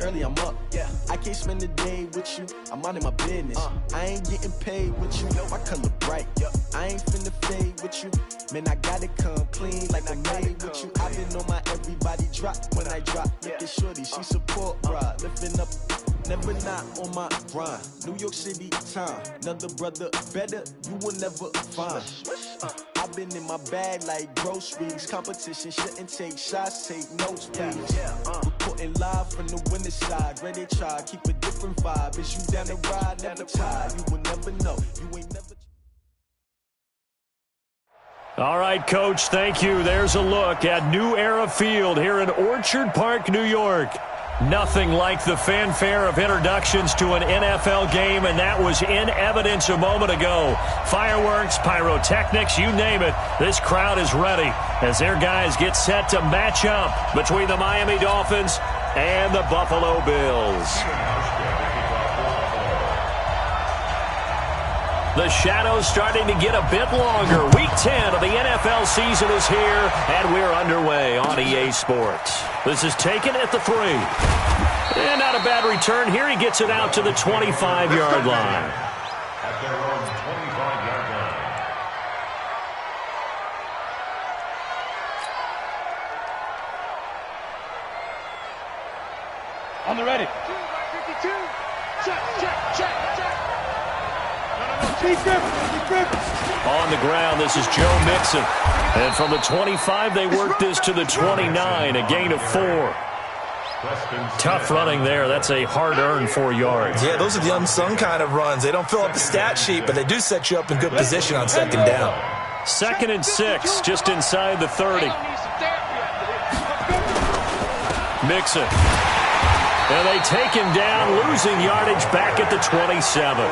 early, I'm up. Yeah, I can't spend the day with you. I'm minding my business. I ain't getting paid with you. My color bright. I ain't finna fade with you. Man, I gotta come clean like I made with you. I've been on my everybody drop when I drop. Look at shorty, she support, bruh. Lifting up, never not on my grind. New York City time. Another brother better, you will never find. I've been in my bag like groceries. Competition shouldn't take shots, take notes, please. Reporting live from the winning side. Ready to try, keep a different vibe. Is you down the ride, never tired. You will never know. You ain't never. All right, Coach, thank you. There's a look at New Era Field here in Orchard Park, New York. Nothing like the fanfare of introductions to an NFL game, and that was in evidence a moment ago. Fireworks, pyrotechnics, you name it. This crowd is ready as their guys get set to match up between the Miami Dolphins and the Buffalo Bills. The shadows starting to get a bit longer. Week 10 of the NFL season is here, and we're underway on EA Sports. This is taken at the 3. And not a bad return here. He gets it out to the 25-yard line. At their own 25-yard line. On the ready. 52. Check. On the ground, this is Joe Mixon. And from the 25, they work this to the 29, a gain of 4. Tough running there. That's a hard-earned 4 yards. Yeah, those are the unsung kind of runs. They don't fill up the stat sheet, but they do set you up in good position on second down. 2nd and 6, just inside the 30. Mixon. And they take him down, losing yardage back at the 27.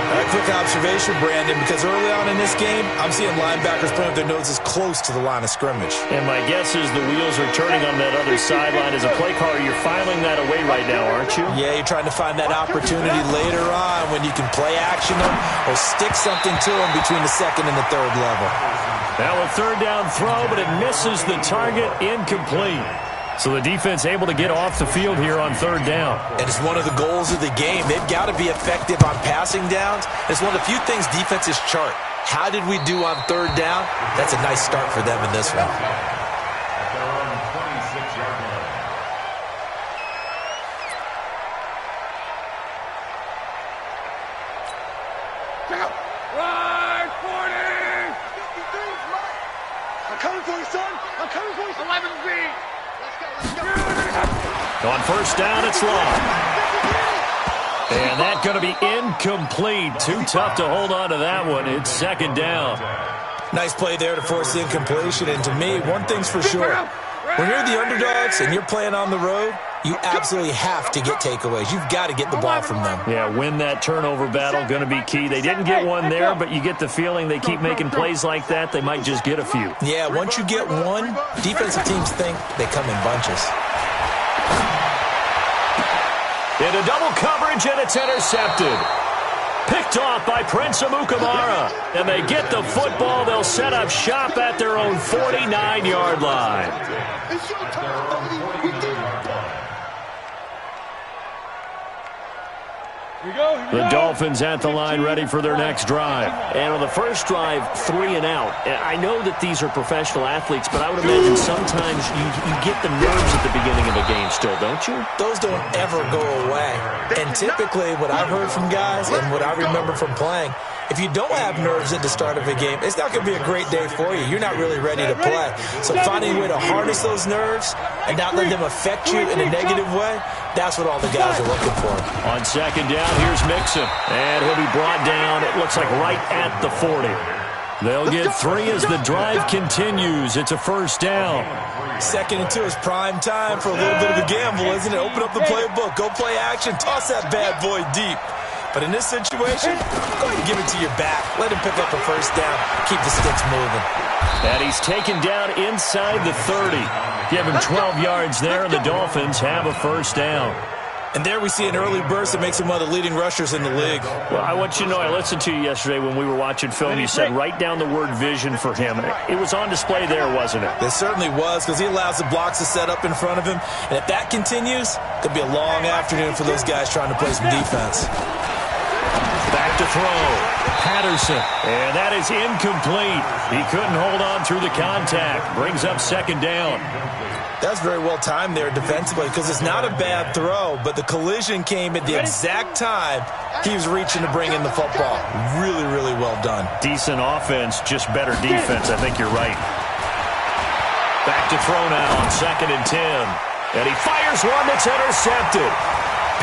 A quick observation, Brandon, because early on in this game, I'm seeing linebackers putting their noses close to the line of scrimmage. And my guess is the wheels are turning on that other sideline. As a play caller, you're filing that away right now, aren't you? Yeah, you're trying to find that opportunity later on when you can play action them or stick something to them between the 2nd and the 3rd level. Now a 3rd down throw, but it misses the target, incomplete. So the defense able to get off the field here on 3rd down. And it's one of the goals of the game. They've got to be effective on passing downs. It's one of the few things defenses chart. How did we do on 3rd down? That's a nice start for them in this one. At their own 26-yard line. Right, 40! I'm coming for you, son! I'm coming for you! 11B! On 1st down, it's long. And that's going to be incomplete. Too tough to hold on to that one. It's 2nd down. Nice play there to force the incompletion. And to me, one thing's for sure. When you're the underdogs and you're playing on the road, you absolutely have to get takeaways. You've got to get the ball from them. Yeah, win that turnover battle, going to be key. They didn't get one there, but you get the feeling they keep making plays like that, they might just get a few. Yeah, once you get one, defensive teams think they come in bunches. Into double coverage, and it's intercepted. Picked off by Prince Amukamara. And they get the football. They'll set up shop at their own 49-yard line. The Dolphins at the line ready for their next drive. And on the first drive, 3 and out. I know that these are professional athletes, but I would imagine sometimes you get the nerves at the beginning of a game still, don't you? Those don't ever go away. And typically what I've heard from guys and what I remember from playing, if you don't have nerves at the start of a game, it's not going to be a great day for you. You're not really ready to play. So finding a way to harness those nerves and not let them affect you in a negative way, that's what all the guys are looking for. On 2nd down, here's Mixon. And he'll be brought down, it looks like right at the 40. They'll get 3 as the drive continues. It's a 1st down. 2nd and 2 is prime time for a little bit of a gamble, isn't it? Open up the playbook. Go play action. Toss that bad boy deep. But in this situation, go ahead and give it to your back. Let him pick up a 1st down. Keep the sticks moving. And he's taken down inside the 30. Give him 12 yards there, and the Dolphins have a 1st down. And there we see an early burst that makes him one of the leading rushers in the league. Well, I want you to know, I listened to you yesterday when we were watching film. You said write down the word vision for him. It was on display there, wasn't it? It certainly was, because he allows the blocks to set up in front of him. And if that continues, it could be a long afternoon for those guys trying to play some defense. Back to throw. Patterson. And that is incomplete. He couldn't hold on through the contact. Brings up second down. That's very well timed there defensively, because it's not a bad throw, but the collision came at the exact time he was reaching to bring in the football. Really, really well done. Decent offense, just better defense. I think you're right. Back to throw now on 2nd and 10. And he fires one that's intercepted.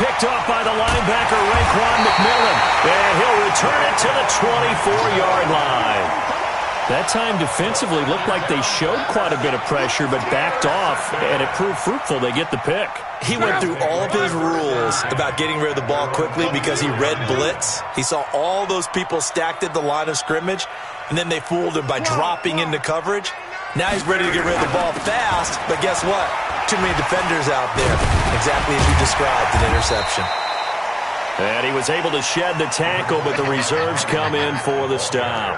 Picked off by the linebacker, Raekwon McMillan. And he'll return it to the 24-yard line. That time defensively looked like they showed quite a bit of pressure, but backed off, and it proved fruitful. They get the pick. He went through all of his rules about getting rid of the ball quickly because he read blitz. He saw all those people stacked at the line of scrimmage, and then they fooled him by dropping into coverage. Now he's ready to get rid of the ball fast, but guess what? Too many defenders out there. Exactly as you described, an interception. And he was able to shed the tackle, but the reserves come in for the stop.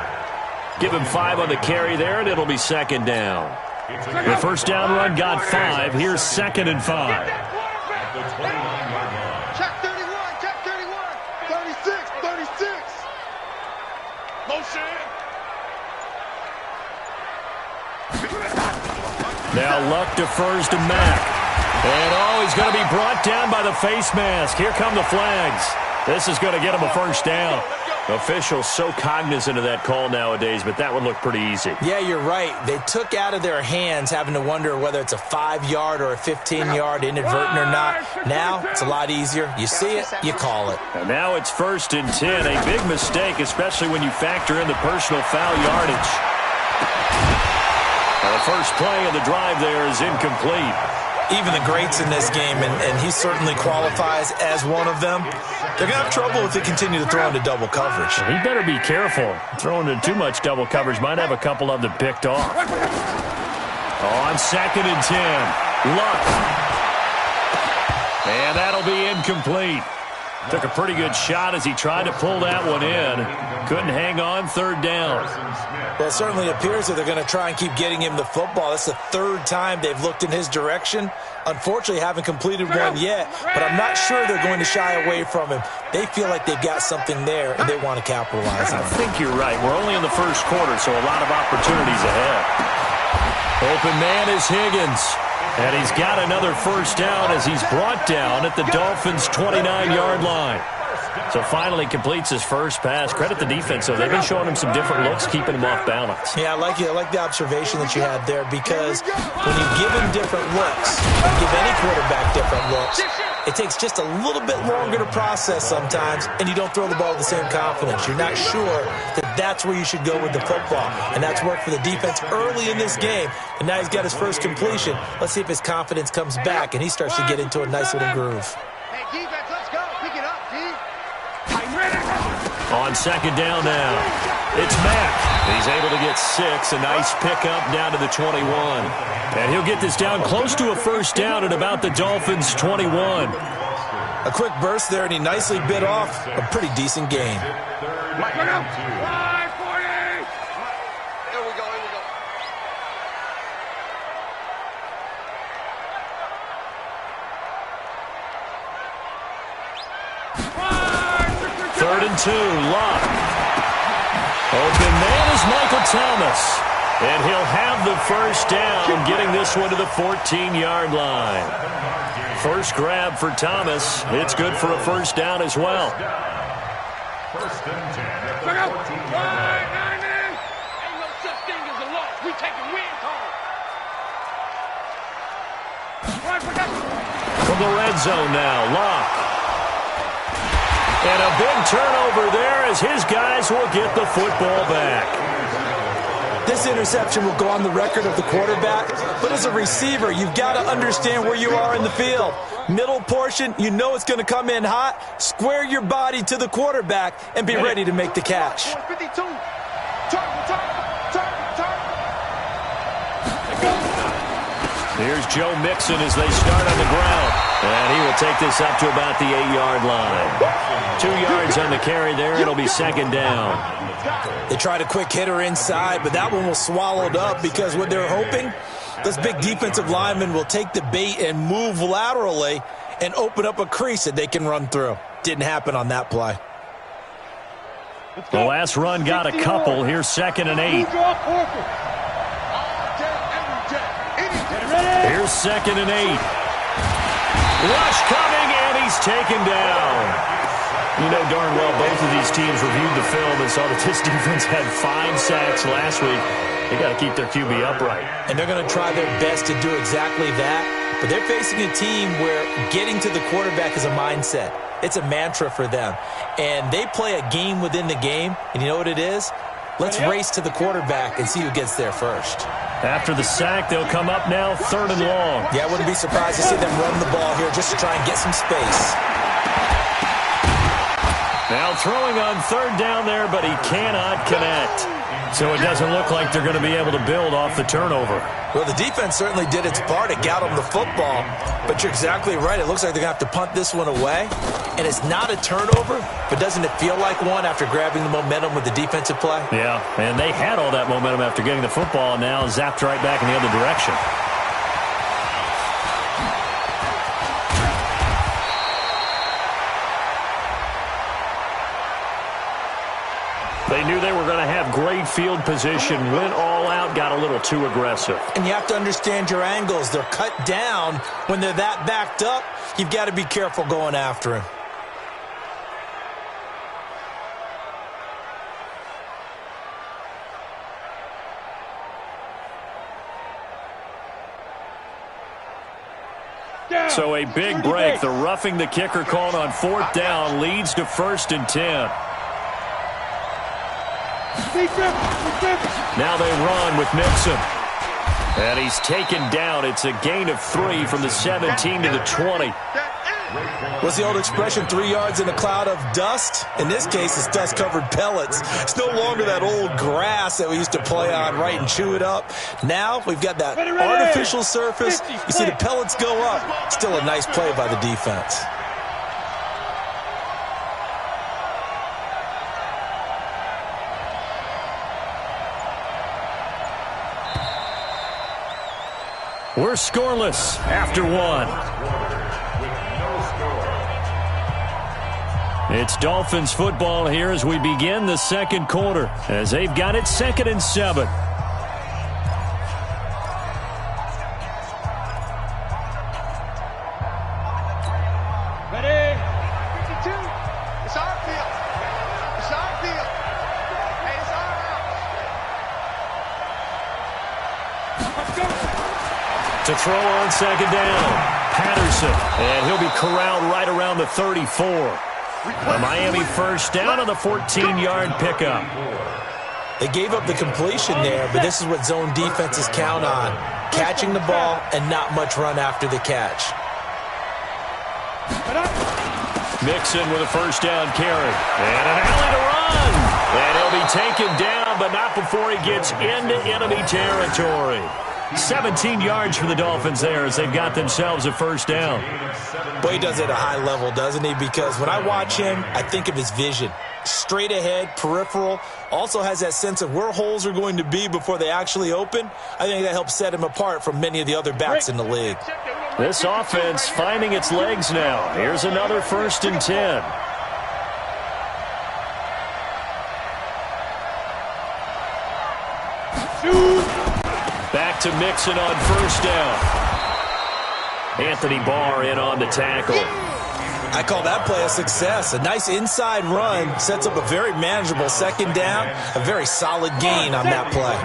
Give him 5 on the carry there, and it'll be second down. The first down run got 5. Here's 2nd and 5. Check 31, check 31. 36. Motion. Now Luck defers to Mack. And, he's going to be brought down by the face mask. Here come the flags. This is going to get him a first down. Officials so cognizant of that call nowadays, but that would look pretty easy. Yeah, you're right. They took out of their hands having to wonder whether it's a 5-yard or a 15-yard inadvertent or not. Now, it's a lot easier. You see it, you call it. And now it's 1st and 10. A big mistake, especially when you factor in the personal foul yardage. The first play of the drive there is incomplete. Even the greats in this game, and he certainly qualifies as one of them, they're going to have trouble if they continue to throw into double coverage. He better be careful. Throwing into too much double coverage might have a couple of them picked off. On 2nd and 10, Luck. And that'll be incomplete. Took a pretty good shot as he tried to pull that one in. Couldn't hang on, 3rd down. Well, it certainly appears that they're going to try and keep getting him the football. That's the 3rd time they've looked in his direction. Unfortunately, haven't completed one yet, but I'm not sure they're going to shy away from him. They feel like they've got something there, and they want to capitalize on it. I think you're right. We're only in the first quarter, so a lot of opportunities ahead. Open man is Higgins. And he's got another first down as he's brought down at the Dolphins' 29-yard line. So finally completes his first pass. Credit the defense, though. They've been showing him some different looks, keeping him off balance. Yeah, I like the observation that you had there, because when you give him different looks, and give any quarterback different looks, it takes just a little bit longer to process sometimes, and you don't throw the ball with the same confidence. You're not sure that that's where you should go with the football, and that's worked for the defense early in this game, and now he's got his first completion. Let's see if his confidence comes back, and he starts to get into a nice little groove. Hey, defense, let's go. Pick it up, D. On 2nd down now, it's Mack. He's able to get 6. A nice pickup down to the 21. And he'll get this down close to a first down at about the Dolphins' 21. A quick burst there, and he nicely bit off a pretty decent gain. Third and 2, Luck. Open man is Michael Thomas. And he'll have the first down, getting this one to the 14-yard line. First grab for Thomas. It's good for a first down as well. First and 10 at the 14-yard line. Ain't no such thing as a loss. We taking wins home. From the red zone now, Luck. And a big turnover there as his guys will get the football back. This interception will go on the record of the quarterback, but as a receiver, you've got to understand where you are in the field. Middle portion, you know it's going to come in hot. Square your body to the quarterback and be ready to make the catch. 52. Turn. Here's Joe Mixon as they start on the ground. And he will They'll take this up to about the 8-yard line. 2 yards on the carry there. It'll be second down. They tried a quick hitter inside, but that one was swallowed up because what they're hoping, those big defensive linemen will take the bait and move laterally and open up a crease that they can run through. Didn't happen on that play. The last run got a couple. Here's 2nd and 8. Here's 2nd and 8. Rush coming, and he's taken down. You know darn well both of these teams reviewed the film and saw that this defense had 5 sacks last week. They got to keep their QB upright. And they're going to try their best to do exactly that. But they're facing a team where getting to the quarterback is a mindset. It's a mantra for them. And they play a game within the game. And you know what it is? Let's race to the quarterback and see who gets there first. After the sack, they'll come up now 3rd and long. Yeah, I wouldn't be surprised to see them run the ball here just to try and get some space. Now throwing on 3rd down there, but he cannot connect. So it doesn't look like they're going to be able to build off the turnover. Well, the defense certainly did its part to get them the football. But you're exactly right. It looks like they're going to have to punt this one away. And it's not a turnover, but doesn't it feel like one after grabbing the momentum with the defensive play? Yeah, and they had all that momentum after getting the football, and now zapped right back in the other direction. They knew they were going to have great field position, went all out, got a little too aggressive. And you have to understand your angles. They're cut down. When they're that backed up, you've got to be careful going after him. So a big break. The roughing the kicker called on 4th down leads to 1st and 10. Now they run with Mixon. And he's taken down. It's a gain of 3 from the 17 to the 20. What's the old expression, 3 yards in a cloud of dust? In this case, it's dust-covered pellets. It's no longer that old grass that we used to play on, right, and chew it up. Now we've got that artificial surface. You see the pellets go up. Still a nice play by the defense. We're scoreless after 1. It's Dolphins football here as we begin the 2nd quarter, as they've got it 2nd and 7. Ready? 52. It's our field. It's our field. Hey, it's our house. Let's go. To throw on 2nd down, Patterson, and he'll be corralled right around the 34. A Miami 1st down on the 14-yard pickup. They gave up the completion there, but this is what zone defenses count on. Catching the ball and not much run after the catch. Mixon with a 1st down carry. And an alley to run. And he'll be taken down, but not before he gets into enemy territory. 17 yards for the Dolphins there as they've got themselves a 1st down. Boy, he does it at a high level, doesn't he? Because when I watch him, I think of his vision. Straight ahead, peripheral. Also has that sense of where holes are going to be before they actually open. I think that helps set him apart from many of the other backs in the league. This offense finding its legs now. Here's another 1st and 10. Back to Mixon on 1st down. Anthony Barr in on the tackle. I call that play a success. A nice inside run sets up a very manageable 2nd down. A very solid gain on that play.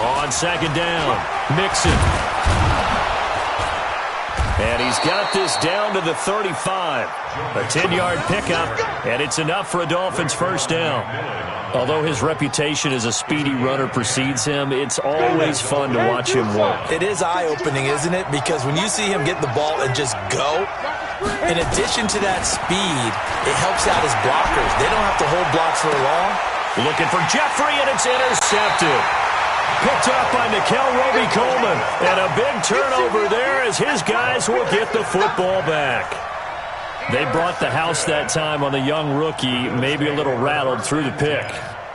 On 2nd down, Mixon. And he's got this down to the 35. A 10-yard pickup, and it's enough for a Dolphins 1st down. Although his reputation as a speedy runner precedes him, it's always fun to watch him work. It is eye-opening, isn't it? Because when you see him get the ball and just go, In addition to that speed, it helps out his blockers. They don't have to hold blocks for long. Looking for Jeffrey, and it's intercepted. Picked up by Nickel Roby-Coleman. And a big turnover there as his guys will get the football back. They brought the house that time on the young rookie, maybe a little rattled through the pick.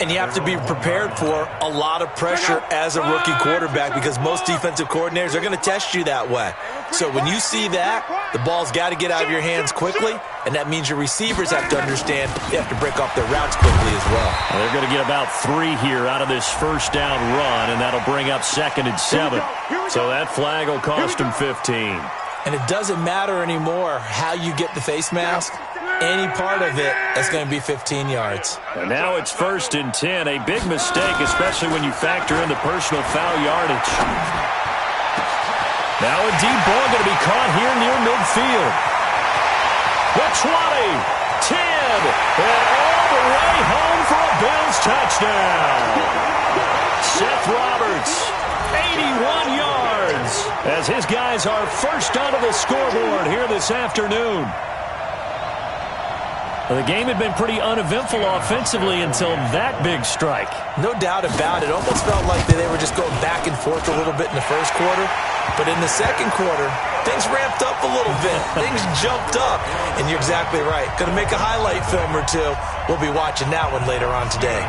And you have to be prepared for a lot of pressure as a rookie quarterback because most defensive coordinators are going to test you that way. So when you see that, the ball's got to get out of your hands quickly, and that means your receivers have to understand they have to break off their routes quickly as well. They're going to get about 3 here out of this first down run, and that'll bring up 2nd and 7. So that flag will cost them 15. And it doesn't matter anymore how you get the face mask. Any part of it is going to be 15 yards. And now it's 1st and 10. A big mistake, especially when you factor in the personal foul yardage. Now a deep ball going to be caught here near midfield. The 20, 10, and all the way home for a Bills touchdown. Seth Roberts, 81 yards, as his guys are first onto the scoreboard here this afternoon. Well, the game had been pretty uneventful offensively until that big strike. No doubt about it. Almost felt like they were just going back and forth a little bit in the first quarter. But in the second quarter, things ramped up a little bit. Things jumped up. And you're exactly right. Going to make a highlight film or two. We'll be watching that one later on today.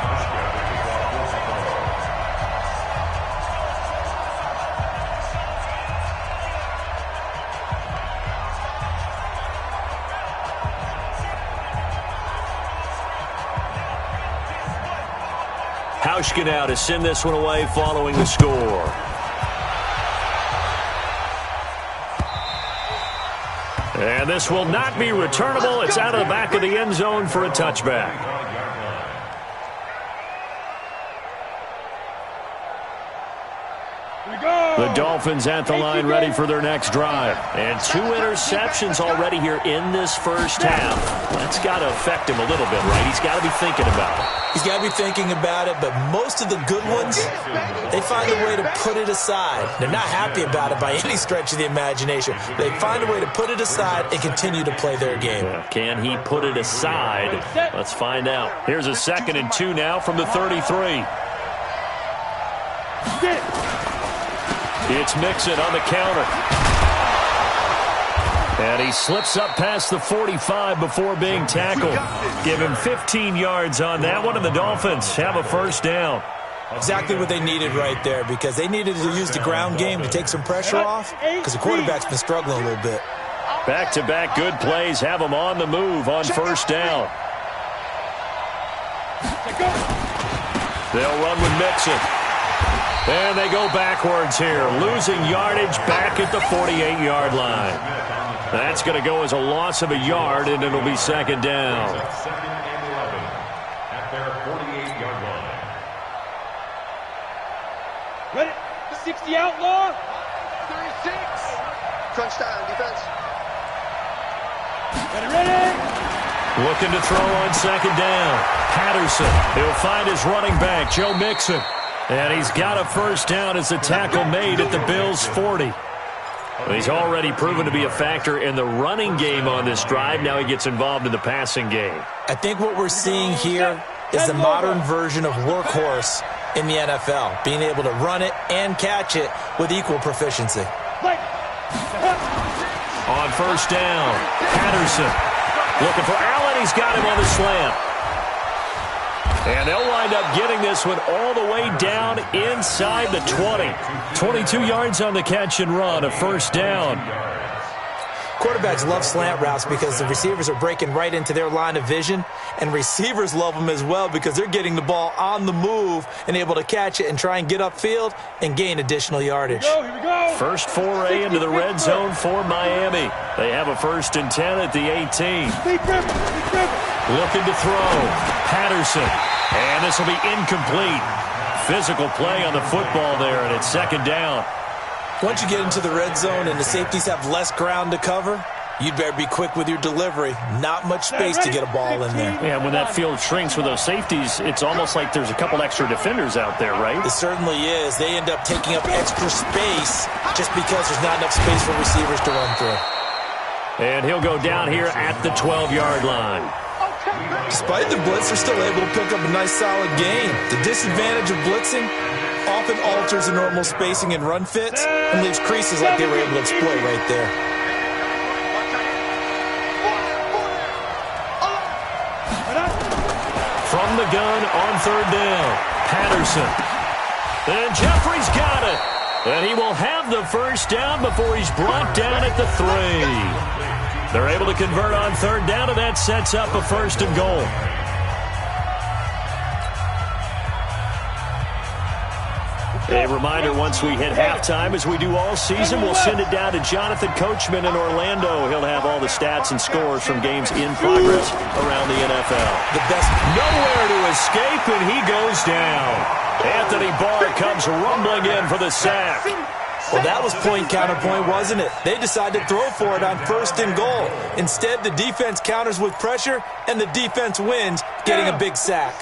Hauschka now to send this one away following the score. And this will not be returnable. It's out of the back of the end zone for a touchback. The Dolphins at the line ready for their next drive. And 2 interceptions already here in this first half. That's got to affect him a little bit, right? He's got to be thinking about it. He's got to be thinking about it, but most of the good ones, they find a way to put it aside. They're not happy about it by any stretch of the imagination. They find a way to put it aside and continue to play their game. Can he put it aside? Let's find out. Here's a 2nd and 2 now from the 33. It's Mixon on the counter. And he slips up past the 45 before being tackled. Give him 15 yards on that one, and the Dolphins have a first down. Exactly what they needed right there, because they needed to use the ground game to take some pressure off, because the quarterback's been struggling a little bit. Back-to-back good plays have them on the move on first down. They'll run with Mixon. And they go backwards here, losing yardage back at the 48-yard line. That's going to go as a loss of a yard, and it'll be 2nd down. 2nd and 11 at their 48-yard line. Ready? 60 outlaw. 36. Crunch time, defense. Ready. Looking to throw on 2nd down. Patterson. He'll find his running back, Joe Mixon. And he's got a first down as the tackle made at the Bills' 40. He's already proven to be a factor in the running game on this drive. Now he gets involved in the passing game. I think what we're seeing here is the modern version of workhorse in the NFL, being able to run it and catch it with equal proficiency. On first down, Patterson looking for Allen. He's got him on the slant. And they'll wind up getting this one all the way down inside the 20. 22 yards on the catch and run, a first down. Quarterbacks love slant routes because the receivers are breaking right into their line of vision, and receivers love them as well because they're getting the ball on the move and able to catch it and try and get upfield and gain additional yardage. Here we go. First foray into the red zone for Miami. They have a 1st and 10 at the 18. Looking to throw. Patterson. And this will be incomplete. Physical play on the football there, and it's 2nd down. Once you get into the red zone and the safeties have less ground to cover, you'd better be quick with your delivery. Not much space to get a ball in there. Yeah, when that field shrinks with those safeties, it's almost like there's a couple extra defenders out there, right? It certainly is. They end up taking up extra space just because there's not enough space for receivers to run through. And he'll go down here at the 12-yard line. Despite the blitz, they're still able to pick up a nice, solid gain. The disadvantage of blitzing often alters the normal spacing and run fits and leaves creases like they were able to exploit right there. From the gun on third down, Patterson. And Jeffrey's got it. And he will have the first down before he's brought down at the 3. They're able to convert on third down, and that sets up a 1st and goal. A reminder, once we hit halftime, as we do all season, we'll send it down to Jonathan Coachman in Orlando. He'll have all the stats and scores from games in progress around the NFL. The best. Nowhere to escape, and he goes down. Anthony Barr comes rumbling in for the sack. Well, that was point counterpoint, wasn't it? They decided to throw for it on 1st and goal. Instead, the defense counters with pressure, and the defense wins, getting a big sack.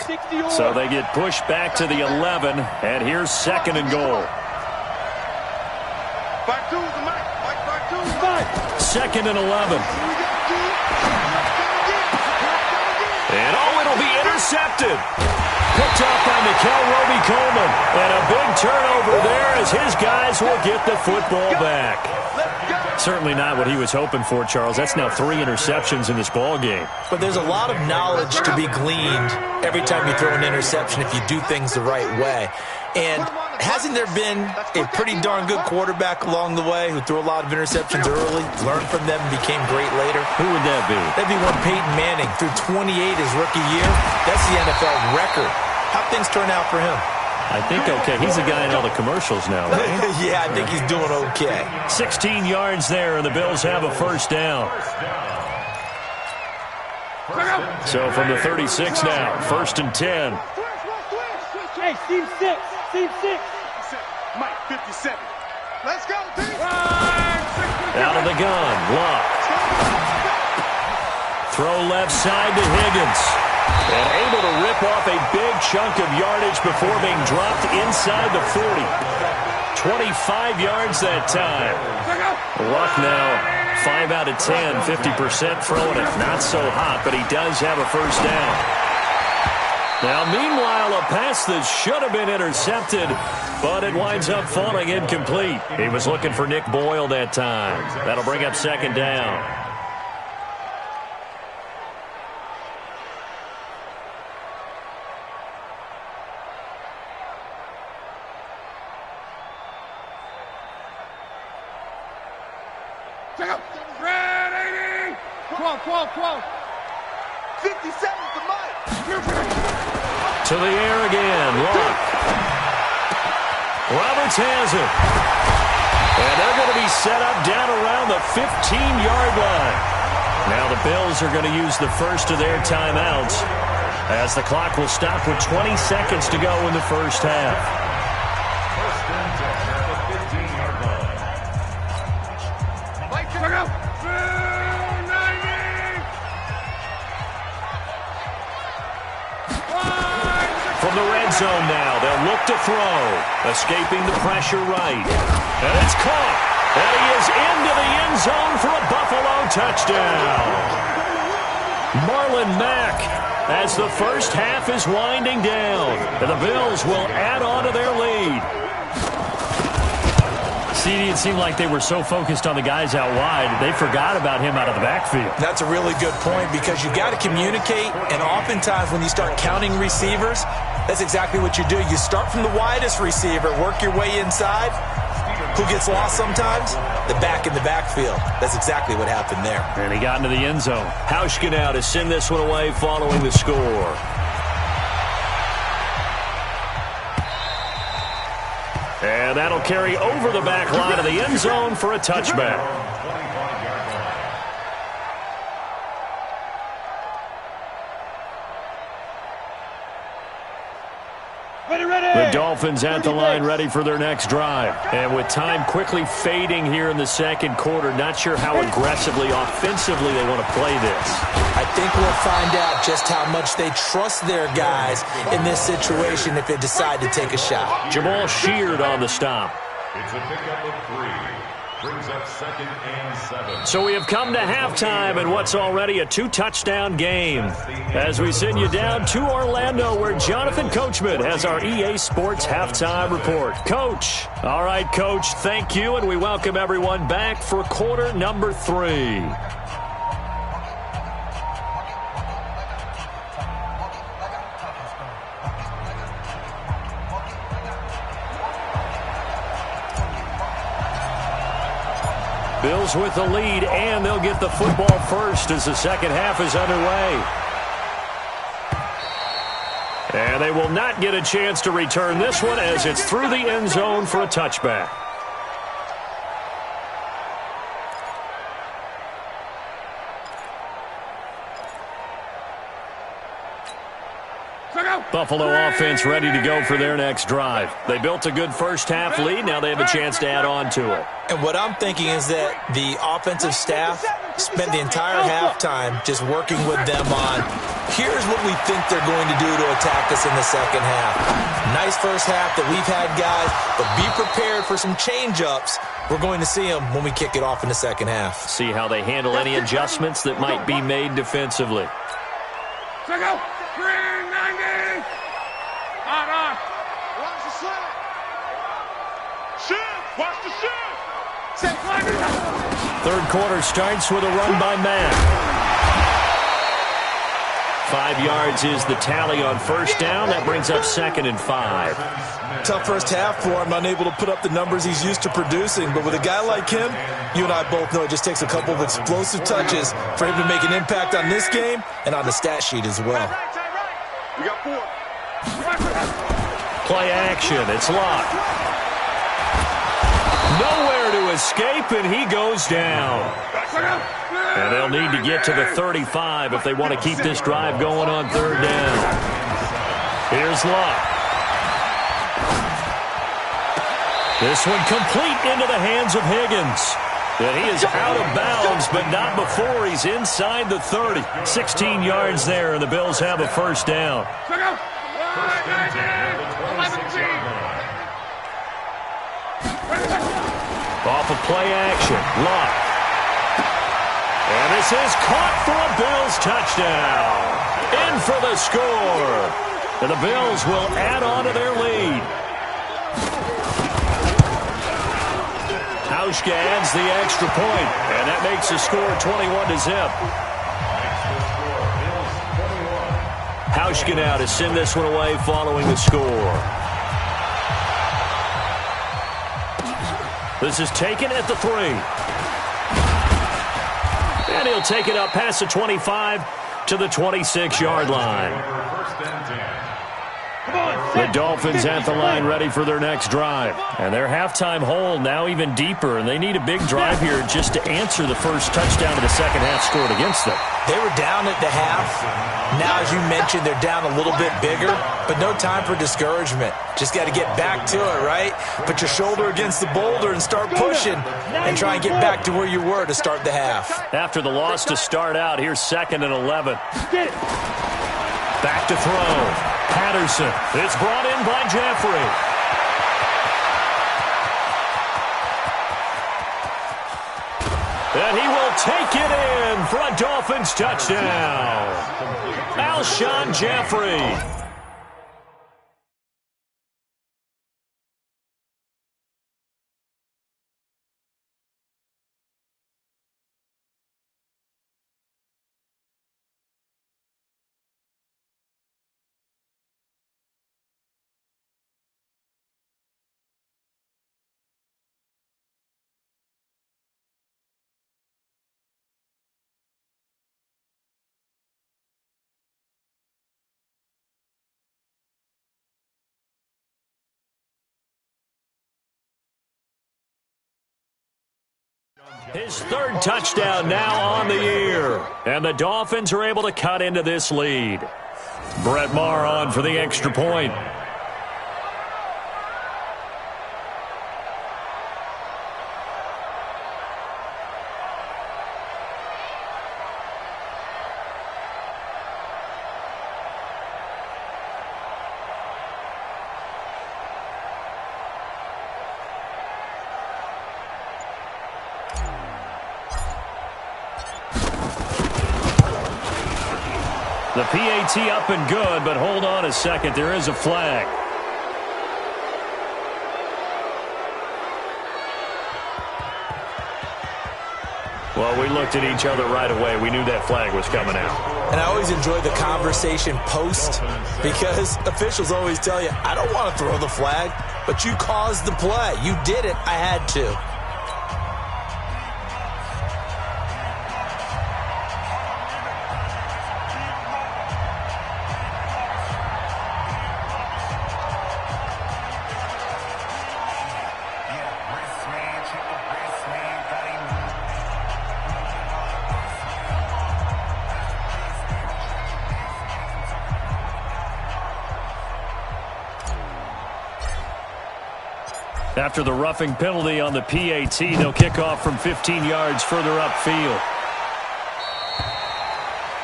So they get pushed back to the 11, and here's 2nd and goal. 2nd and 11. And it'll be intercepted. Picked up by Mikel Roby-Coleman. And a big turnover there as his guys will get the football back. Certainly not what he was hoping for, Charles. That's now 3 interceptions in this ball game. But there's a lot of knowledge to be gleaned every time you throw an interception if you do things the right way. And hasn't there been a pretty darn good quarterback along the way who threw a lot of interceptions early, learned from them, and became great later? Who would that be? That'd be one Peyton Manning. Threw 28 his rookie year. That's the NFL record. How'd things turn out for him? I think okay. He's the guy in all the commercials now, right? Yeah, I think he's doing okay. 16 yards there, and the Bills have a 1st down. So from the 36 now, 1st and 10. Hey, team 6. Team 6. Mike, 57. Let's go, team. Out of the gun, Luck. Throw left side to Higgins. And able to rip off a big chunk of yardage before being dropped inside the 40. 25 yards that time. Luck now 5 out of 10, 50% throwing it. Not so hot, but he does have a 1st down. Now, meanwhile, a pass that should have been intercepted, but it winds up falling incomplete. He was looking for Nick Boyle that time. That'll bring up 2nd down. Check out. Ready. 12. 57 to Mike. To the air again. Luck. Roberts has it. And they're going to be set up down around the 15-yard line. Now the Bills are going to use the first of their timeouts as the clock will stop with 20 seconds to go in the first half. 1st and 10 at the 15-yard line. Mike, check out. From the red zone now, they'll look to throw. Escaping the pressure right. And it's caught. And he is into the end zone for a Buffalo touchdown. Marlon Mack, as the first half is winding down. And the Bills will add on to their lead. See, it seemed like they were so focused on the guys out wide, they forgot about him out of the backfield. That's a really good point because you've got to communicate, and oftentimes when you start counting receivers, that's exactly what you do. You start from the widest receiver, work your way inside. Who gets lost sometimes? The back in the backfield. That's exactly what happened there. And he got into the end zone. Hauschka now to send this one away following the score. And that'll carry over the back line of the end zone for a touchback. The Dolphins at the line ready for their next drive. And with time quickly fading here in the second quarter, not sure how aggressively, offensively they want to play this. I think we'll find out just how much they trust their guys in this situation if they decide to take a shot. Jamal Sheard on the stop. It's a pickup of 3. Brings up 2nd and 7. So we have come to halftime in what's already a 2-touchdown game. As we send you down to Orlando, where Jonathan Coachman has our EA Sports halftime report. Coach. All right, Coach, thank you, and we welcome everyone back for quarter number 3. Bills with the lead, and they'll get the football first as the second half is underway. And they will not get a chance to return this one as it's through the end zone for a touchback. Buffalo offense ready to go for their next drive. They built a good first half lead. Now they have a chance to add on to it. And what I'm thinking is that the offensive staff spent the entire halftime just working with them on, here's what we think they're going to do to attack us in the second half. Nice first half that we've had, guys, but be prepared for some change-ups. We're going to see them when we kick it off in the second half. See how they handle any adjustments that might be made defensively. Check out. 390. On. Watch the slant. Shift. Watch the shift. Third quarter starts with a run by Matt. 5 yards is the tally on first down. That brings up 2nd and 5. Tough first half for him, unable to put up the numbers he's used to producing. But with a guy like him, you and I both know it just takes a couple of explosive touches for him to make an impact on this game and on the stat sheet as well. We got 4. Play action. It's locked. Nowhere to escape, and he goes down. And they'll need to get to the 35 if they want to keep this drive going on third down. Here's Luck. This one complete into the hands of Higgins. And he is out of bounds, but not before he's inside the 30. 16 yards there, and the Bills have a first down. First and 10 at the 26-yard line. Off of play action, Luck. And this is caught for a Bills touchdown. In for the score. And the Bills will add on to their lead. Hauschka adds the extra point, and that makes the score 21-0. Hauschka now to send this one away following the score. This is taken at the 3. And he'll take it up past the 25 to the 26-yard line. First and 10. The Dolphins at the line ready for their next drive. And their halftime hole now even deeper, and they need a big drive here just to answer the first touchdown of the second half scored against them. They were down at the half. Now, as you mentioned, they're down a little bit bigger, but no time for discouragement. Just got to get back to it, right? Put your shoulder against the boulder and start pushing and try and get back to where you were to start the half. After the loss to start out, here's 2nd and 11. Back to throw. Patterson. It's brought in by Jeffrey. And he will take it in for a Dolphins touchdown. Alshon Jeffrey. His third touchdown now on the year. And the Dolphins are able to cut into this lead. Brett Maher on for the extra point. The PAT up and good, but hold on a second. There is a flag. Well, we looked at each other right away. We knew that flag was coming out. And I always enjoy the conversation post because officials always tell you, I don't want to throw the flag, but you caused the play. You did it. I had to. After the roughing penalty on the PAT, they'll kick off from 15 yards further upfield.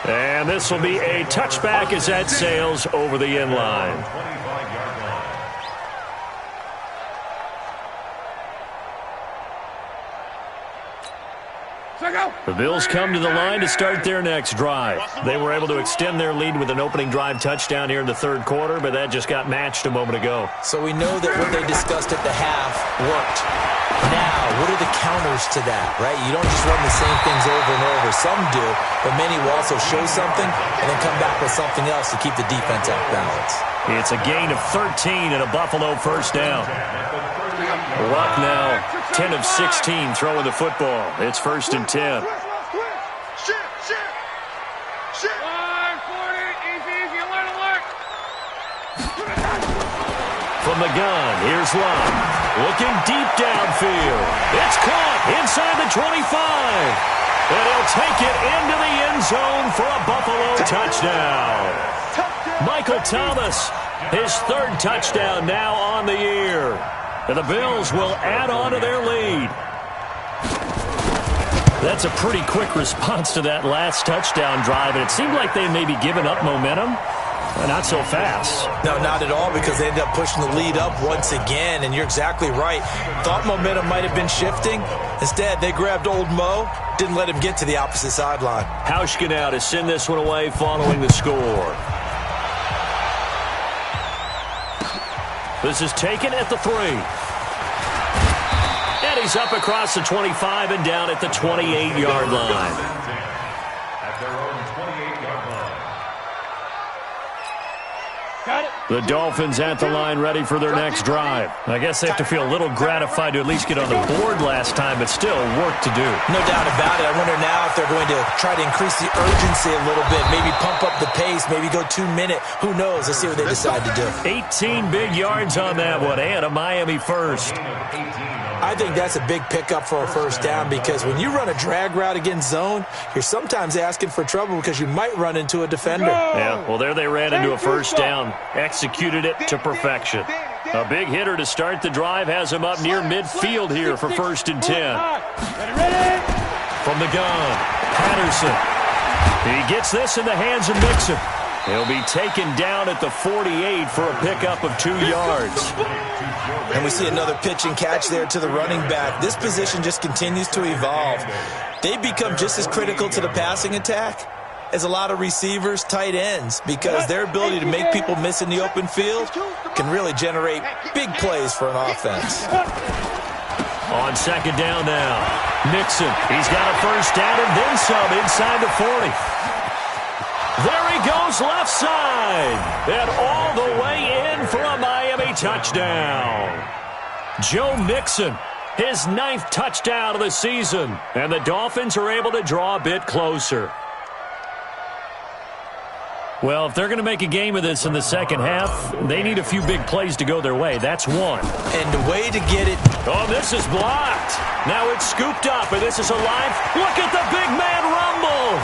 And this will be a touchback as that sails over the end line. The Bills come to the line to start their next drive. They were able to extend their lead with an opening drive touchdown here in the third quarter, but that just got matched a moment ago. So we know that what they discussed at the half worked. Now, what are the counters to that, right? You don't just run the same things over and over. Some do, but many will also show something and then come back with something else to keep the defense off balance. It's a gain of 13 and a Buffalo first down. Luck now 10 of 16 throwing the football. It's 1st and 10. From the gun, here's Love. Looking deep downfield. It's caught inside the 25. And he'll take it into the end zone for a Buffalo touchdown. Michael Thomas, his 3rd touchdown now on the year. And the Bills will add on to their lead. That's a pretty quick response to that last touchdown drive, and it seemed like they may be giving up momentum. Not so fast. No, not at all, because they ended up pushing the lead up once again, and you're exactly right. Thought momentum might have been shifting. Instead, they grabbed old Mo, didn't let him get to the opposite sideline. Hauschka now to send this one away following the score. This is taken at the 3. And he's up across the 25 and down at the 28-yard line. At their own 28-yard line. The Dolphins at the line ready for their next drive. I guess they have to feel a little gratified to at least get on the board last time, but still work to do. No doubt about it. I wonder now if they're going to try to increase the urgency a little bit, maybe pump up the pace, maybe go 2-minute. Who knows? Let's see what they decide to do. 18 big yards on that one, and a Miami first. I think that's a big pickup for a first down, because when you run a drag route against zone, you're sometimes asking for trouble because you might run into a defender. Yeah, well, there they ran into a first down. Executed it to perfection. A big hitter to start the drive has him up near midfield here for 1st and 10. From the gun, Patterson. He gets this in the hands of Mixon. He'll be taken down at the 48 for a pickup of 2 yards. And we see another pitch and catch there to the running back. This position just continues to evolve. They've become just as critical to the passing attack as a lot of receivers, tight ends, because their ability to make people miss in the open field can really generate big plays for an offense. On 2nd down now, Mixon. He's got a first down and then some inside the 40. There he goes left side. And all the way in for a Miami touchdown. Joe Mixon, his 9th touchdown of the season. And the Dolphins are able to draw a bit closer. Well, if they're going to make a game of this in the second half, they need a few big plays to go their way. That's one. And the way to get it... Oh, this is blocked. Now it's scooped up, and this is alive. Look at the big man rumble.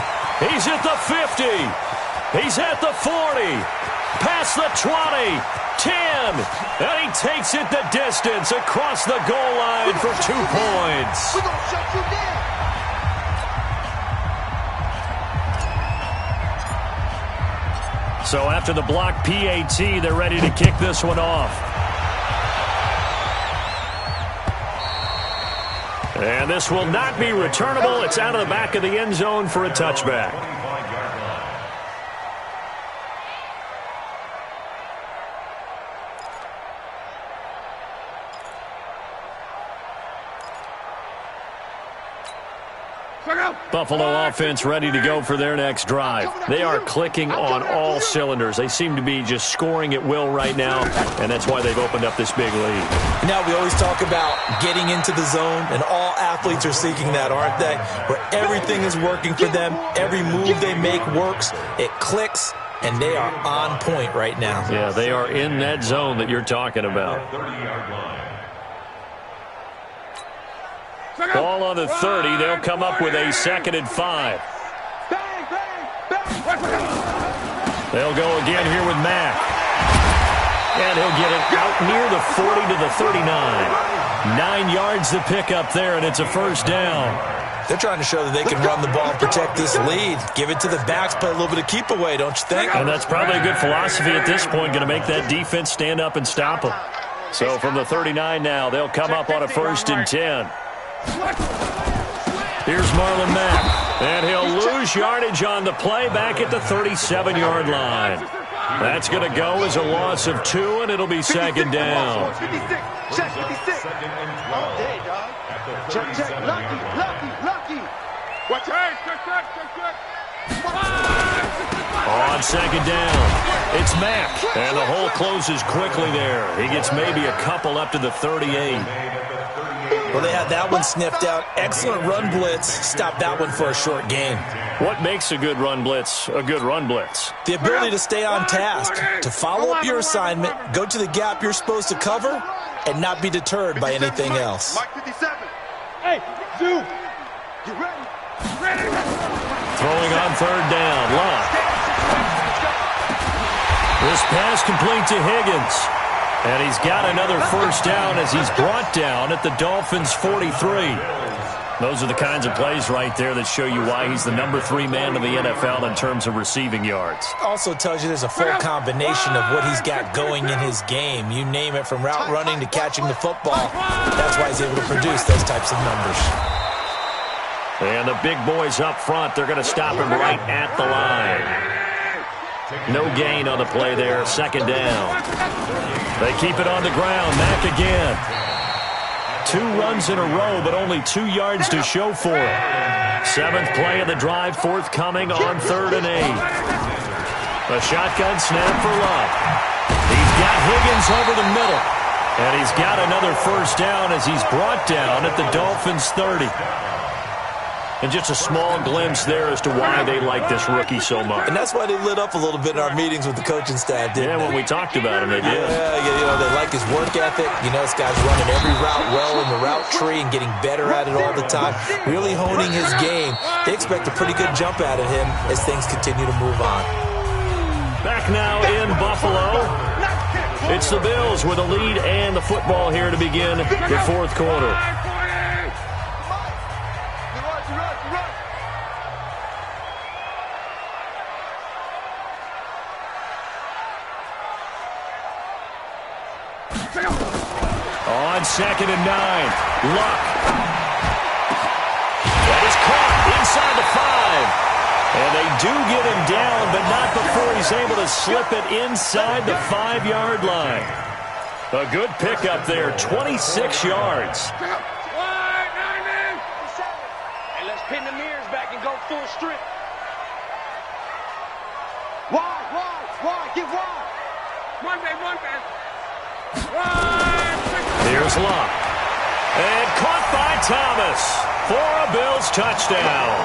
He's at the 50. He's at the 40. Past the 20. 10. And he takes it the distance across the goal line for 2 points. We're going to shut you down. So after the block PAT, they're ready to kick this one off. And this will not be returnable. It's out of the back of the end zone for a touchback. Buffalo offense ready to go for their next drive. They are clicking on all cylinders. They seem to be just scoring at will right now, and that's why they've opened up this big lead. Now, we always talk about getting into the zone, and all athletes are seeking that, aren't they? Where everything is working for them, every move they make works, it clicks, and they are on point right now. Yeah, they are in that zone that you're talking about. Ball on the 30. They'll come up with a 2nd and 5. They'll go again here with Mack. And he'll get it out near the 40 to the 39. 9 yards to pick up there, and it's a first down. They're trying to show that they can run the ball and protect this lead. Give it to the backs, play a little bit of keep away, don't you think? And that's probably a good philosophy at this point, going to make that defense stand up and stop them. So from the 39 now, they'll come up on a 1st and 10. Here's Marlon Mack, and he'll lose yardage on the play back at the 37-yard line. That's going to go as a loss of 2, and it'll be 2nd down. 56. All day, dog. Check. Lucky. Watch out. On 2nd down, it's Mack, and the hole closes quickly there. He gets maybe a couple up to the 38. Well, they had that one sniffed out. Excellent run blitz. Stop that one for a short gain. What makes a good run blitz a good run blitz? The ability to stay on task, to follow up your assignment, go to the gap you're supposed to cover, and not be deterred by anything else. Mike 57. Hey, Zoo. You ready? Throwing on 3rd down, Love. This pass complete to Higgins. And he's got another first down as he's brought down at the Dolphins' 43. Those are the kinds of plays right there that show you why he's the number 3 man in the NFL in terms of receiving yards. Also tells you there's a full combination of what he's got going in his game. You name it, from route running to catching the football. That's why he's able to produce those types of numbers. And the big boys up front, they're going to stop him right at the line. No gain on the play there, 2nd down. They keep it on the ground. Mack again. 2 runs in a row, but only 2 yards to show for it. 7th play of the drive, forthcoming on 3rd and 8. A shotgun snap for Love. He's got Higgins over the middle. And he's got another first down as he's brought down at the Dolphins' 30. And just a small glimpse there as to why they like this rookie so much. And that's why they lit up a little bit in our meetings with the coaching staff, didn't they? When we talked about him, they did. Yeah, they like his work ethic. This guy's running every route well in the route tree and getting better at it all the time, really honing his game. They expect a pretty good jump out of him as things continue to move on. Back now in Buffalo. It's the Bills with a lead and the football here to begin the 4th quarter. On 2nd and 9, Luck. That is caught inside the 5. And they do get him down, but not before he's able to slip it inside the 5-yard line. A good pickup there, 26 yards. Hey, let's pin the mirrors back and go full strip. Wide. Get wide. One man. Here's Luck. And caught by Thomas for a Bills touchdown.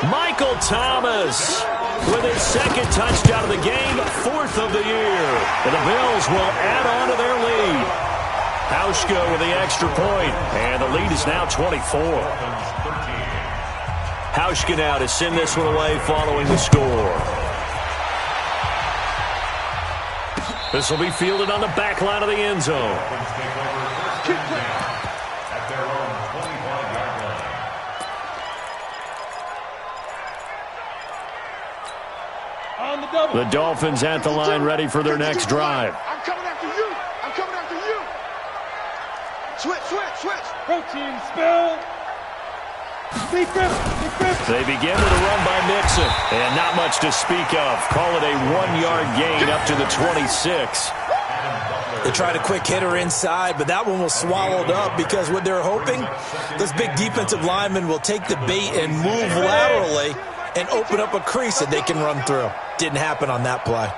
Michael Thomas with his 2nd touchdown of the game, 4th of the year. And the Bills will add on to their lead. Hauschka with the extra point, and the lead is now 24. Hauschka now to send this one away following the score. This will be fielded on the back line of the end zone. The Dolphins at the line, ready for their next drive. I'm coming after you. Switch. Protein spill. They begin with a run by Mixon, and not much to speak of. Call it a 1-yard gain up to the 26. They tried a quick hitter inside, but that one was swallowed up because what they're hoping, those big defensive linemen will take the bait and move laterally and open up a crease that they can run through. Didn't happen on that play.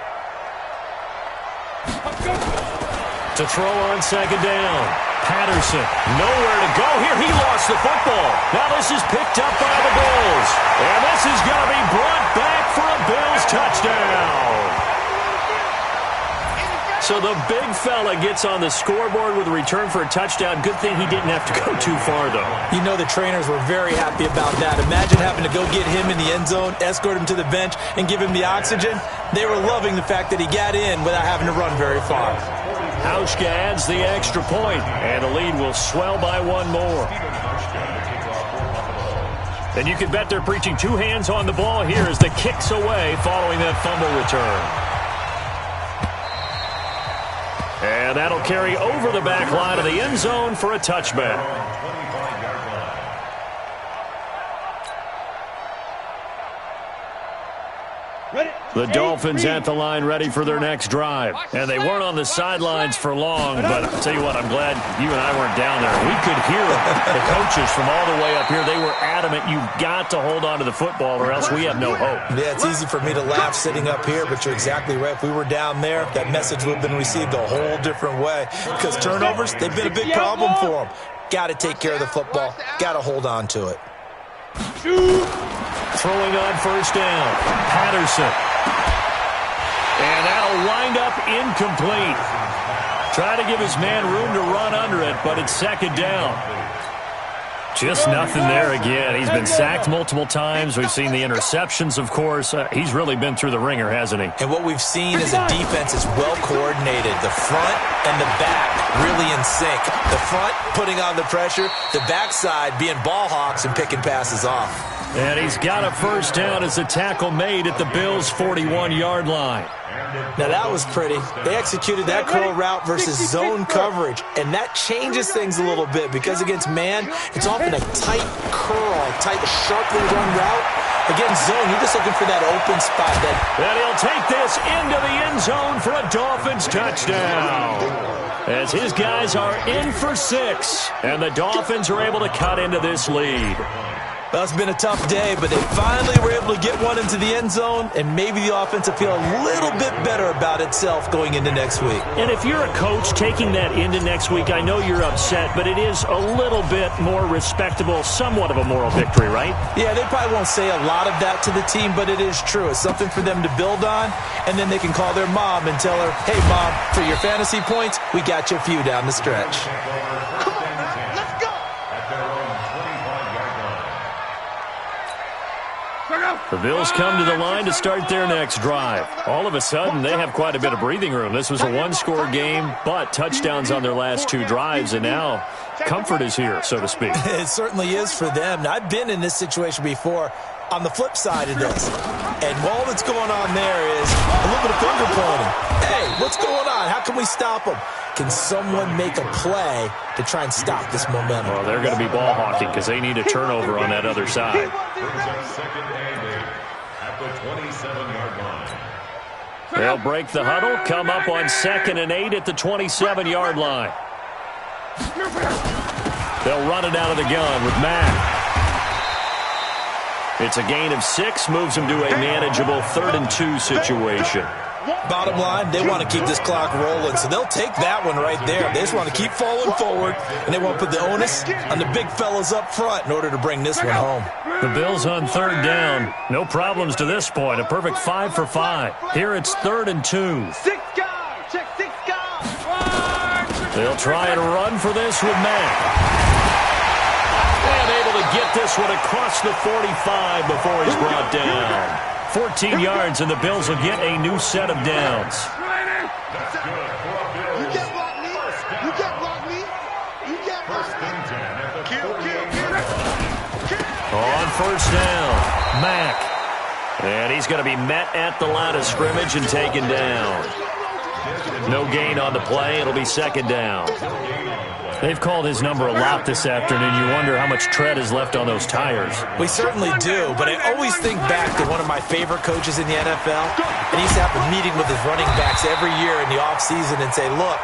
To throw on second down. Patterson, nowhere to go here. He lost the football. Now this is picked up by the Bills. And this is going to be brought back for a Bills touchdown. So the big fella gets on the scoreboard with a return for a touchdown. Good thing he didn't have to go too far, though. You know the trainers were very happy about that. Imagine having to go get him in the end zone, escort him to the bench, and give him the oxygen. They were loving the fact that he got in without having to run very far. Hauschka adds the extra point, and the lead will swell by one more. And you can bet they're preaching two hands on the ball here as the kick's away following that fumble return. And that'll carry over the back line of the end zone for a touchback. The Dolphins at the line ready for their next drive. And they weren't on the sidelines for long, but I'll tell you what, I'm glad you and I weren't down there. We could hear the coaches from all the way up here. They were adamant, you've got to hold on to the football or else we have no hope. Yeah, it's easy for me to laugh sitting up here, but you're exactly right. If we were down there, that message would have been received a whole different way. Because turnovers, they've been a big problem for them. Got to take care of the football. Got to hold on to it. Throwing on first down, Patterson. And that'll wind up incomplete. Try to give his man room to run under it, but it's second down. Just nothing there again. He's been sacked multiple times. We've seen the interceptions, of course. He's really been through the ringer, hasn't he? And what we've seen is a defense is well coordinated. The front and the back really in sync. The front putting on the pressure, the backside being ball hawks and picking passes off. And he's got a first down as a tackle made at the Bills' 41-yard line. Now that was pretty. They executed that curl route versus zone coverage, and that changes things a little bit because against man, it's often a tight curl, tight, sharply run route. Against zone, you're just looking for that open spot. And he'll take this into the end zone for a Dolphins touchdown. As his guys are in for 6, and the Dolphins are able to cut into this lead. Well, it's been a tough day, but they finally were able to get one into the end zone, and maybe the offense will feel a little bit better about itself going into next week. And if you're a coach taking that into next week, I know you're upset, but it is a little bit more respectable, somewhat of a moral victory, right? Yeah, they probably won't say a lot of that to the team, but it is true. It's something for them to build on, and then they can call their mom and tell her, hey, Mom, for your fantasy points, we got you a few down the stretch. The Bills come to the line to start their next drive. All of a sudden, they have quite a bit of breathing room. This was a one-score game, but touchdowns on their last 2 drives, and now comfort is here, so to speak. It certainly is for them. Now, I've been in this situation before on the flip side of this, and all that's going on there is a little bit of finger pointing. Hey, what's going on? How can we stop them? Can someone make a play to try and stop this momentum? Well, they're going to be ball hawking because they need a turnover on that other side. They'll break the huddle, come up on 2nd and 8 at the 27-yard line. They'll run it out of the gun with Mack. It's a gain of 6, moves them to a manageable 3rd and 2 situation. Bottom line, they want to keep this clock rolling, so they'll take that one right there. They just want to keep falling forward, and they want to put the onus on the big fellas up front in order to bring this one home. The Bills on 3rd down. No problems to this point. A perfect 5 for 5. Here it's 3rd and 2. 6 guys. Check 6 guys. They'll try and run for this with Mack. And able to get this one across the 45 before he's brought down. 14 yards, and the Bills will get a new set of downs. You can't block me. You can't block me. You can't block me. Kill. On first down, Mack. And he's going to be met at the line of scrimmage and taken down. No gain on the play. It'll be 2nd down. They've called his number a lot this afternoon. You wonder how much tread is left on those tires. We certainly do, but I always think back to one of my favorite coaches in the NFL, and he used to have a meeting with his running backs every year in the offseason and say, look,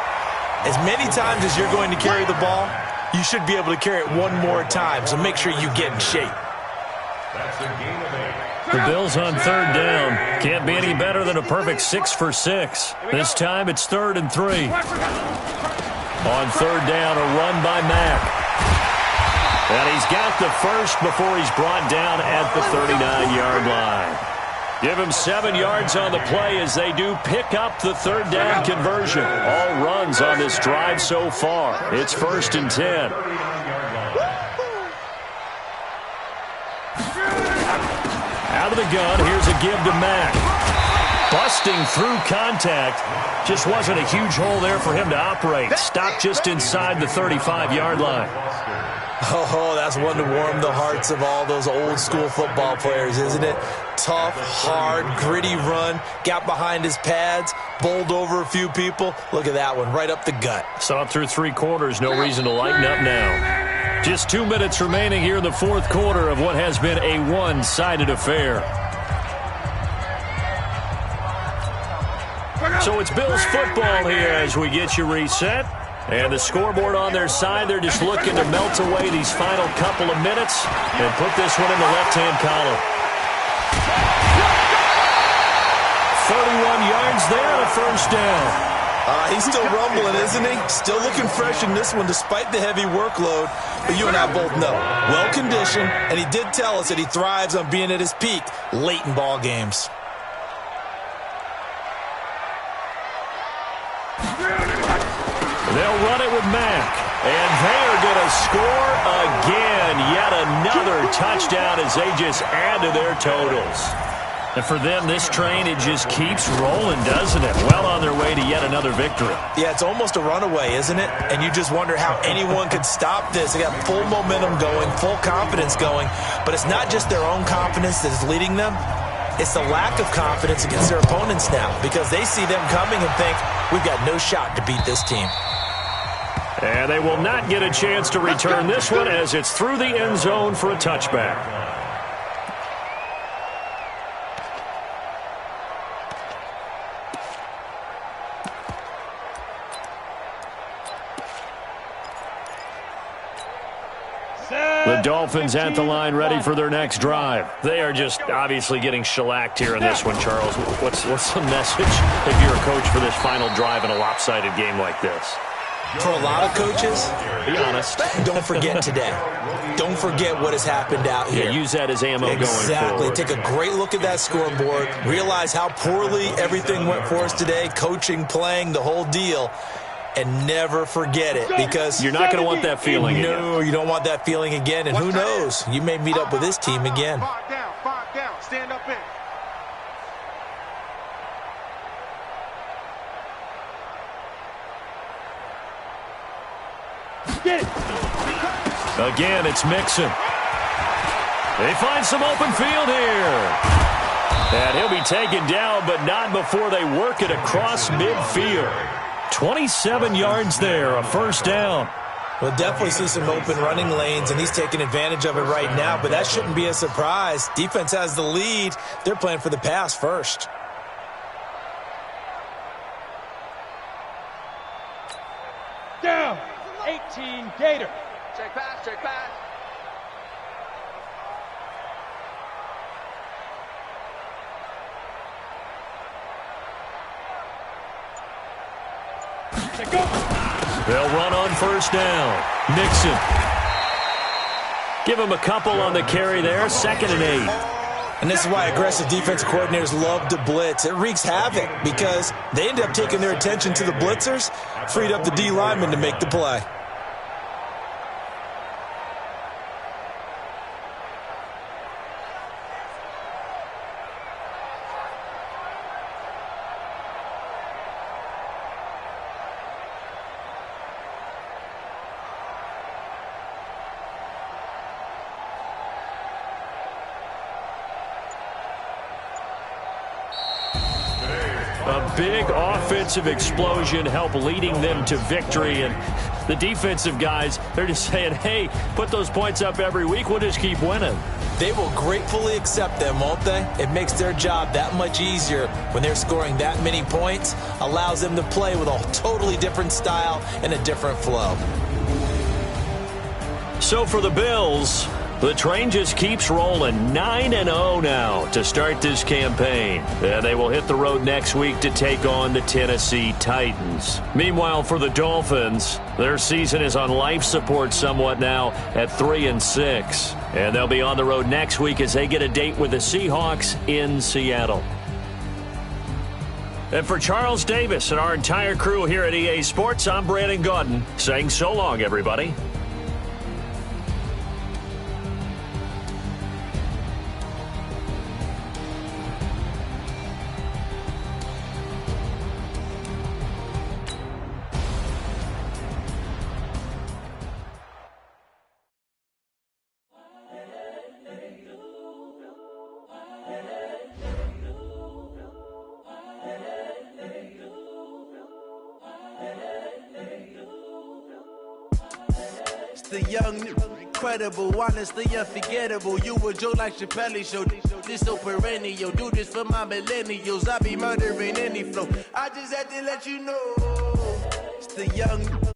As many times as you're going to carry the ball, you should be able to carry it one more time, so make sure you get in shape. That's a gain of 8. The Bills on third down. Can't be any better than a perfect 6 for 6. This time it's 3rd and 3. On third down, a run by Mack. And he's got the first before he's brought down at the 39-yard line. Give him 7 yards on the play as they do pick up the third down conversion. All runs on this drive so far. It's 1st and 10. Out of the gun, here's a give to Mack. Busting through contact. Just wasn't a huge hole there for him to operate. Stopped just inside the 35-yard line. Oh, that's one to warm the hearts of all those old-school football players, isn't it? Tough, hard, gritty run. Got behind his pads, bowled over a few people. Look at that one, right up the gut. Saw it through 3 quarters. No reason to lighten up now. Just 2 minutes remaining here in the 4th quarter of what has been a one-sided affair. So it's Bills football here as we get you reset. And the scoreboard on their side, they're just looking to melt away these final couple of minutes and put this one in the left-hand column. 31 yards there and a first down. He's still rumbling, isn't he? Still looking fresh in this one despite the heavy workload. But you and I both know, well-conditioned, and he did tell us that he thrives on being at his peak late in ball games. They'll run it with Mack. And they are going to score again. Yet another touchdown as they just add to their totals. And for them, this train, it just keeps rolling, doesn't it? Well on their way to yet another victory. Yeah, it's almost a runaway, isn't it? And you just wonder how anyone could stop this. They got full momentum going, full confidence going. But it's not just their own confidence that is leading them. It's the lack of confidence against their opponents now because they see them coming and think, we've got no shot to beat this team. And they will not get a chance to return this one as it's through the end zone for a touchback. The Dolphins at the line ready for their next drive. They are just obviously getting shellacked here in this one, Charles. What's the message if you're a coach for this final drive in a lopsided game like this? For a lot of coaches, be honest, don't forget today. Don't forget what has happened out here. Yeah, use that as ammo going forward. Exactly. Take a great look at that scoreboard. Realize how poorly everything went for us today, coaching, playing, the whole deal. And never forget it because you're not going to want that feeling again. No, you don't want that feeling again. And who knows? You may meet up with this team again. 5 down, stand up in. Get it. Again, it's Mixon. They find some open field here. And he'll be taken down, but not before they work it across midfield. 27 yards there, a first down. We'll definitely see some open running lanes, and he's taking advantage of it right now, but that shouldn't be a surprise. Defense has the lead. They're playing for the pass first. Down, 18 Gator. Check pass, check pass. They'll run on first down. Mixon. Give him a couple on the carry there. 2nd and 8. And this is why aggressive defensive coordinators love to blitz. It wreaks havoc because they end up taking their attention to the blitzers, freed up the D lineman to make the play. A big offensive explosion help leading them to victory. And the defensive guys, they're just saying, hey, put those points up every week. We'll just keep winning. they will gratefully accept them, won't they? It makes their job that much easier when they're scoring that many points, allows them to play with a totally different style and a different flow. So for the Bills, the train just keeps rolling, 9-0 now to start this campaign. And they will hit the road next week to take on the Tennessee Titans. Meanwhile, for the Dolphins, their season is on life support somewhat now at 3-6. And they'll be on the road next week as they get a date with the Seahawks in Seattle. And for Charles Davis and our entire crew here at EA Sports, I'm Brandon Gaudin saying so long, everybody. The young, incredible, honestly unforgettable. You a joke like Chappelle Show. This so perennial. Do this for my millennials. I be murdering any flow. I just had to let you know. It's the young.